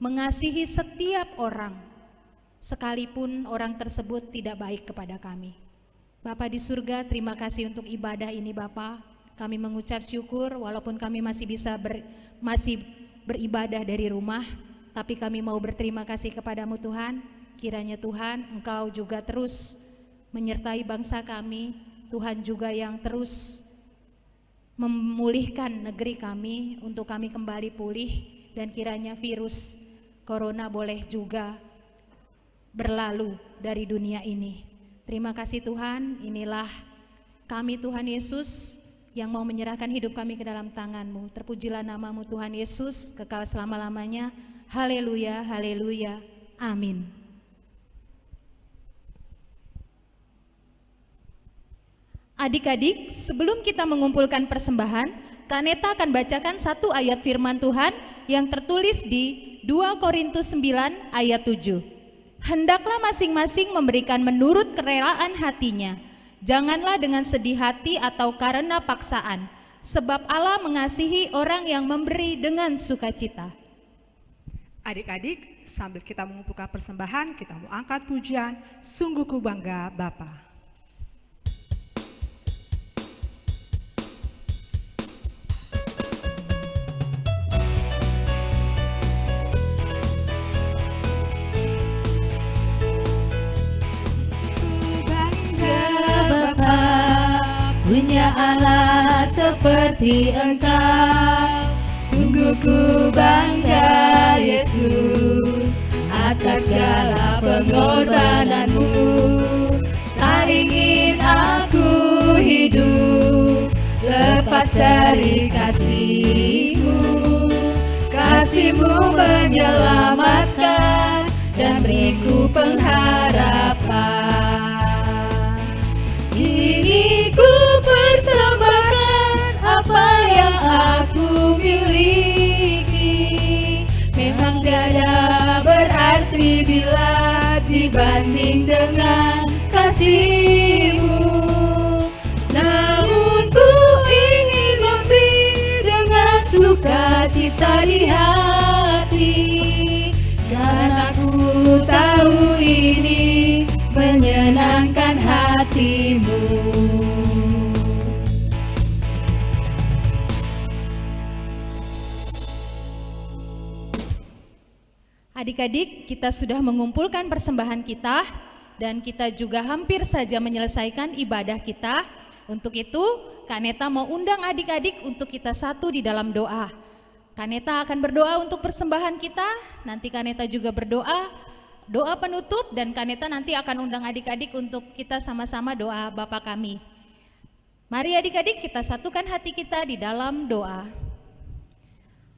mengasihi setiap orang, sekalipun orang tersebut tidak baik kepada kami. Bapa di surga, terima kasih untuk ibadah ini Bapa. Kami mengucap syukur walaupun kami masih bisa masih beribadah dari rumah, tapi kami mau berterima kasih kepadamu Tuhan. Kiranya Tuhan Engkau juga terus menyertai bangsa kami, Tuhan juga yang terus memulihkan negeri kami untuk kami kembali pulih, dan kiranya virus corona boleh juga berlalu dari dunia ini. Terima kasih Tuhan, inilah kami Tuhan Yesus yang mau menyerahkan hidup kami ke dalam tangan-Mu. Terpujilah nama-Mu Tuhan Yesus, kekal selama-lamanya. Haleluya, haleluya, amin. Adik-adik, sebelum kita mengumpulkan persembahan, Kaneta akan bacakan satu ayat firman Tuhan yang tertulis di 2 Korintus 9 ayat 7. Hendaklah masing-masing memberikan menurut kerelaan hatinya. Janganlah dengan sedih hati atau karena paksaan, sebab Allah mengasihi orang yang memberi dengan sukacita. Adik-adik, sambil kita mengumpulkan persembahan, kita mau angkat pujian, sungguh ku bangga Bapa. Punya Allah seperti Engkau, sungguh ku bangga Yesus atas segala pengorbananmu. Tak ingin aku hidup lepas dari kasih-Mu. Kasih-Mu menyelamatkan dan beriku pengharapan. Kini ku persembahkan apa yang aku miliki. Memang tiada berarti bila dibanding dengan kasih-Mu. Namun ku ingin memberi dengan sukacita di hati, karena ku tahu ini menyenangkan hati-Mu. Adik-adik, kita sudah mengumpulkan persembahan kita dan kita juga hampir saja menyelesaikan ibadah kita. Untuk itu, Kak Neta mau undang adik-adik untuk kita satu di dalam doa. Kak Neta akan berdoa untuk persembahan kita, nanti Kak Neta juga berdoa, doa penutup, dan Kak Neta nanti akan undang adik-adik untuk kita sama-sama doa Bapa kami. Mari adik-adik kita satukan hati kita di dalam doa.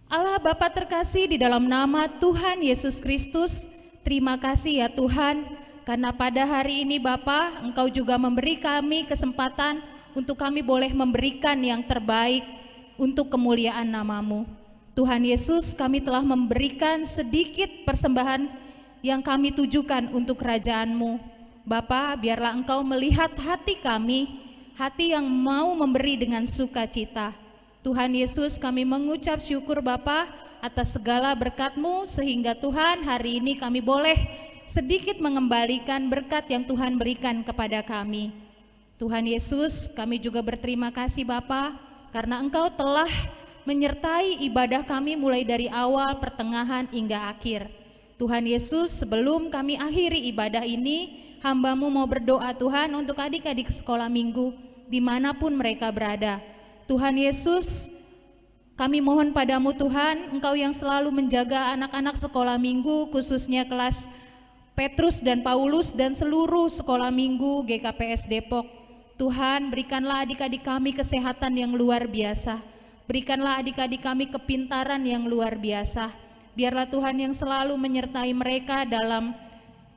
Allah Bapa terkasih, di dalam nama Tuhan Yesus Kristus, terima kasih ya Tuhan, karena pada hari ini Bapa, Engkau juga memberi kami kesempatan untuk kami boleh memberikan yang terbaik untuk kemuliaan nama-Mu. Tuhan Yesus, kami telah memberikan sedikit persembahan yang kami tujukan untuk kerajaan-Mu. Bapa, biarlah Engkau melihat hati kami, hati yang mau memberi dengan sukacita. Tuhan Yesus, kami mengucap syukur Bapa atas segala berkat-Mu, sehingga Tuhan hari ini kami boleh sedikit mengembalikan berkat yang Tuhan berikan kepada kami. Tuhan Yesus, kami juga berterima kasih Bapa, karena Engkau telah menyertai ibadah kami mulai dari awal, pertengahan, hingga akhir. Tuhan Yesus, sebelum kami akhiri ibadah ini, hamba-Mu mau berdoa Tuhan untuk adik-adik sekolah minggu dimanapun mereka berada. Tuhan Yesus, kami mohon padamu Tuhan, Engkau yang selalu menjaga anak-anak sekolah minggu, khususnya kelas Petrus dan Paulus dan seluruh sekolah minggu GKPS Depok. Tuhan, berikanlah adik-adik kami kesehatan yang luar biasa. Berikanlah adik-adik kami kepintaran yang luar biasa. Biarlah Tuhan yang selalu menyertai mereka dalam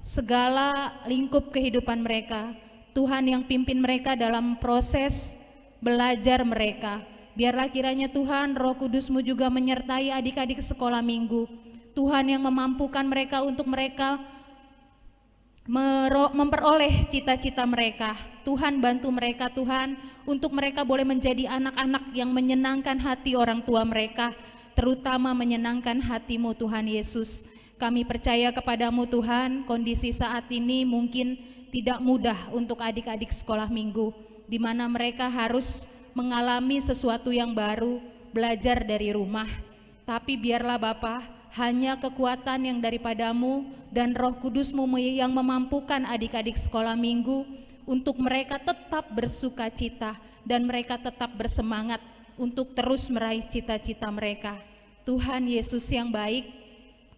segala lingkup kehidupan mereka. Tuhan yang pimpin mereka dalam proses belajar mereka. Biarlah kiranya Tuhan Roh Kudus-Mu juga menyertai adik-adik sekolah minggu. Tuhan yang memampukan mereka untuk mereka memperoleh cita-cita mereka. Tuhan bantu mereka Tuhan, untuk mereka boleh menjadi anak-anak yang menyenangkan hati orang tua mereka, terutama menyenangkan hati-Mu Tuhan Yesus. Kami percaya kepadamu Tuhan, kondisi saat ini mungkin tidak mudah untuk adik-adik sekolah minggu, di mana mereka harus mengalami sesuatu yang baru, belajar dari rumah. Tapi biarlah Bapa, hanya kekuatan yang daripadamu dan Roh Kudus-Mu yang memampukan adik-adik sekolah minggu untuk mereka tetap bersuka cita dan mereka tetap bersemangat untuk terus meraih cita-cita mereka. Tuhan Yesus yang baik,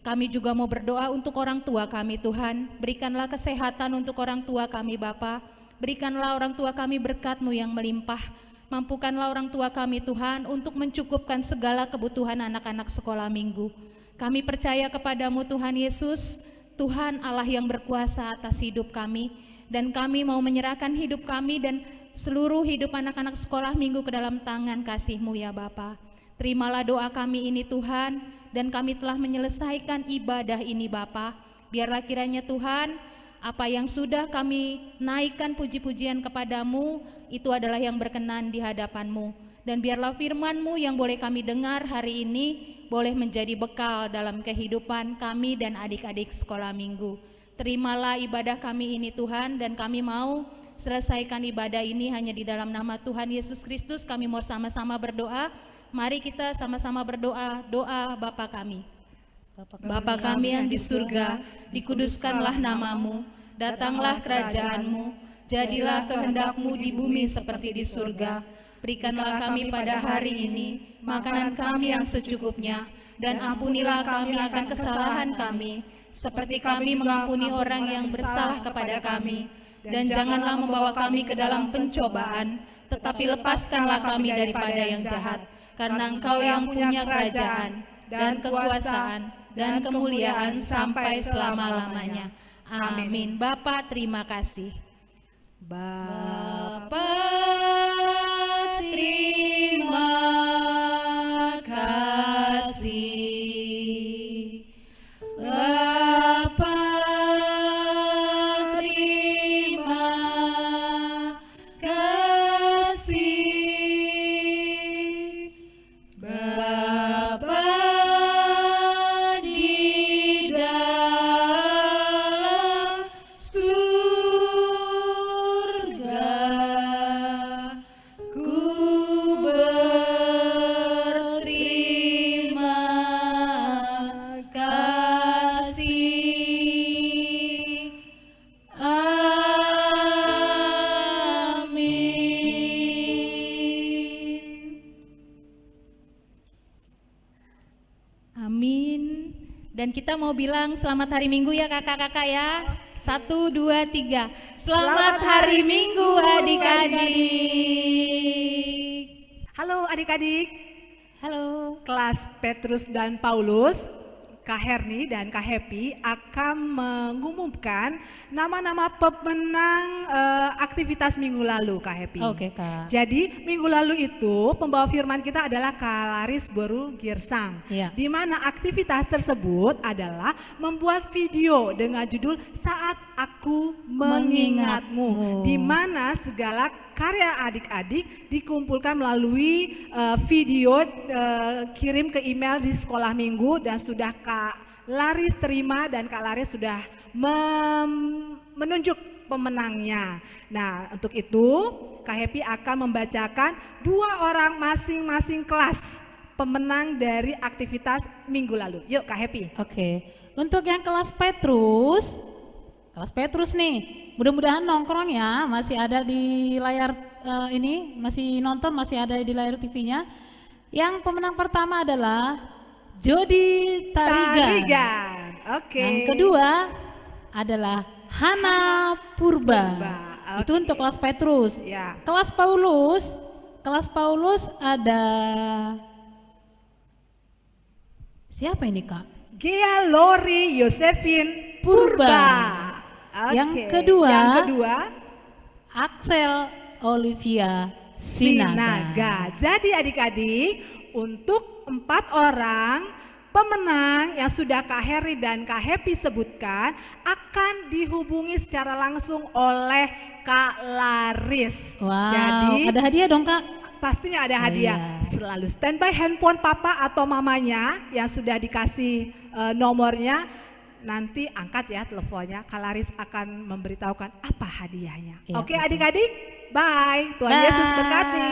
kami juga mau berdoa untuk orang tua kami Tuhan. Berikanlah kesehatan untuk orang tua kami Bapa. Berikanlah orang tua kami berkat-Mu yang melimpah. Mampukanlah orang tua kami Tuhan untuk mencukupkan segala kebutuhan anak-anak sekolah minggu. Kami percaya kepadamu Tuhan Yesus, Tuhan Allah yang berkuasa atas hidup kami. Dan kami mau menyerahkan hidup kami dan seluruh hidup anak-anak sekolah minggu ke dalam tangan kasih-Mu ya Bapa. Terimalah doa kami ini Tuhan, dan kami telah menyelesaikan ibadah ini Bapa. Biarlah kiranya Tuhan, apa yang sudah kami naikkan puji-pujian kepadamu, itu adalah yang berkenan di hadapan-Mu. Dan biarlah firman-Mu yang boleh kami dengar hari ini, boleh menjadi bekal dalam kehidupan kami dan adik-adik sekolah minggu. Terimalah ibadah kami ini Tuhan, dan kami mau selesaikan ibadah ini hanya di dalam nama Tuhan Yesus Kristus. Kami mau sama-sama berdoa. Mari kita sama-sama berdoa, doa Bapa kami. Bapa kami yang di surga, dikuduskanlah namamu, datanglah kerajaanmu, jadilah kehendak-Mu di bumi seperti di surga. Berikanlah kami pada hari ini makanan kami yang secukupnya, dan ampunilah kami akan kesalahan kami, seperti kami mengampuni orang yang bersalah kepada kami. Dan janganlah membawa kami ke dalam pencobaan, tetapi lepaskanlah kami daripada yang jahat. Karena Engkau yang punya kerajaan dan kekuasaan dan kemuliaan sampai selama-lamanya. Amin. Bapa, terima kasih. Bapa, terima kasih. Bapa, terima kasih. Bapa di dalam surga, ku berterima kasih. Amin. Amin. Dan kita mau bilang selamat hari Minggu ya kakak-kakak ya. 1, 2, 3. Selamat hari Minggu adik-adik. Halo adik-adik, Halo. kelas Petrus dan Paulus, Kak Herni dan Kak Happy akan mengumumkan nama-nama pemenang aktivitas minggu lalu, Kak Happy. Oke, Kak. Jadi minggu lalu itu pembawa firman kita adalah Kak Laris Boru Girsang. Iya. Di mana aktivitas tersebut adalah membuat video dengan judul Saat Aku Mengingatmu. Di mana segala karya adik-adik dikumpulkan melalui video kirim ke email di sekolah minggu, dan sudah Kak Laris terima dan Kak Laris sudah menunjuk pemenangnya. Nah, untuk itu Kak Happy akan membacakan 2 orang masing-masing kelas pemenang dari aktivitas minggu lalu. Yuk Kak Happy. Oke. Untuk yang kelas Petrus nih, mudah-mudahan nongkrong ya, masih ada di layar ini, masih nonton, masih ada di layar TV-nya. Yang pemenang pertama adalah Jody Tarigan. Oke. Yang kedua adalah Hana Purba. Itu untuk kelas Petrus. Ya. Kelas Paulus ada siapa ini Kak? Gia Lori Yosefin Purba. Oke. Yang kedua Axel Olivia Sinaga. Jadi adik-adik, untuk 4 orang pemenang yang sudah Kak Heri dan Kak Happy sebutkan akan dihubungi secara langsung oleh Kak Laris. Wow, Jadi ada hadiah dong Kak? pastinya ada hadiah. Iya. Selalu standby handphone papa atau mamanya yang sudah dikasih nomornya. Nanti angkat ya teleponnya, Kak Laris akan memberitahukan apa hadiahnya. Iya, Oke betul. adik-adik, bye. Tuhan Bye. Yesus berkati.